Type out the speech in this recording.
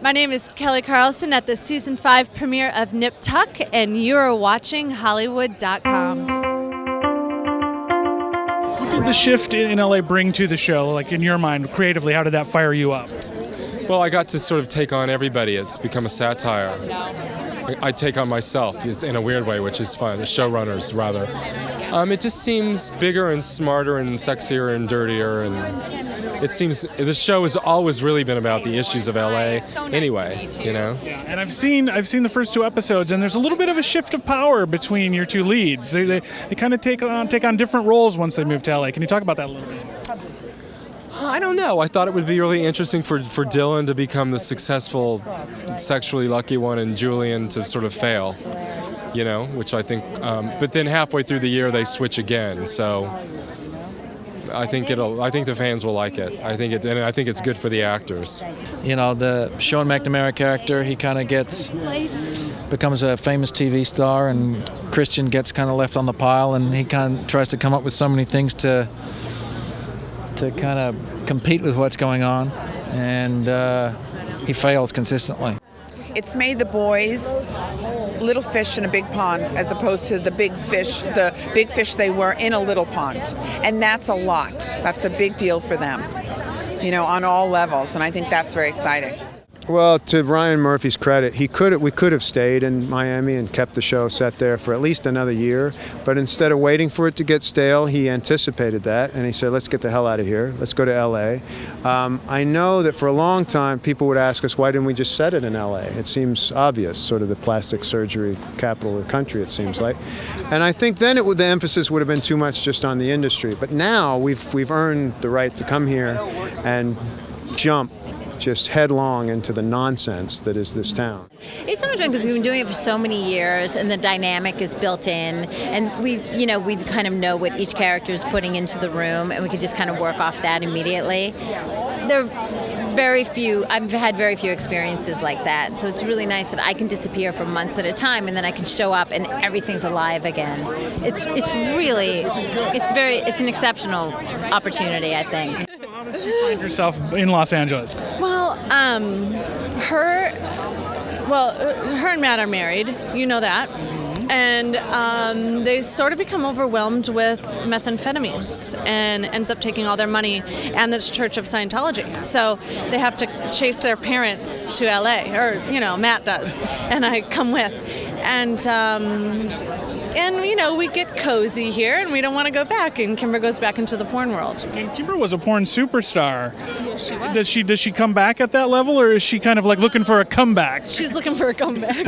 My name is Kelly Carlson at the Season 5 premiere of Nip Tuck, and you are watching Hollywood.com. What did the shift in LA bring to the show? Like, in your mind, creatively, how did that fire you up? Well, I got to sort of take on everybody. It's become a satire. I take on myself in a weird way, which is fun. The showrunners, rather. It just seems bigger and smarter and sexier and dirtier, and it seems the show has always really been about the issues of LA anyway, you know. Yeah, and I've seen the first 2 episodes, and there's a little bit of a shift of power between your 2 leads. They kind of take on different roles once they move to LA. Can you talk about that a little bit? I don't know. I thought it would be really interesting for Dylan to become the successful, sexually lucky one, and Julian to sort of fail, you know, which I think. But then halfway through the year they switch again, so. I think the fans will like it. I think it's good for the actors. You know, the Sean McNamara character, he kind of becomes a famous TV star, and Christian gets kind of left on the pile, and he kind of tries to come up with so many things to kind of compete with what's going on, and he fails consistently. It's made the boys little fish in a big pond as opposed to the big fish they were in a little pond. And that's a lot. That's a big deal for them, you know, on all levels. And I think that's very exciting. Well, to Ryan Murphy's credit, we could have stayed in Miami and kept the show set there for at least another year. But instead of waiting for it to get stale, he anticipated that, and he said, let's get the hell out of here. Let's go to L.A. I know that for a long time, people would ask us, why didn't we just set it in L.A.? It seems obvious, sort of the plastic surgery capital of the country, it seems like. And I think then the emphasis would have been too much just on the industry. But now we've earned the right to come here and jump just headlong into the nonsense that is this town. It's so much fun because we've been doing it for so many years, and the dynamic is built in, and we kind of know what each character is putting into the room, and we can just kind of work off that immediately. I've had very few experiences like that, so it's really nice that I can disappear for months at a time, and then I can show up and everything's alive again. It's an exceptional opportunity, I think. How did you find yourself in Los Angeles? Well, her and Matt are married. You know that. And they sort of become overwhelmed with methamphetamines and ends up taking all their money and the Church of Scientology. So they have to chase their parents to LA, or, you know, Matt does, and I come with. And you know, we get cozy here, and we don't want to go back, and Kimber goes back into the porn world. And Kimber was a porn superstar. Yes, she was. Does she come back at that level, or is she kind of like looking for a comeback? She's looking for a comeback.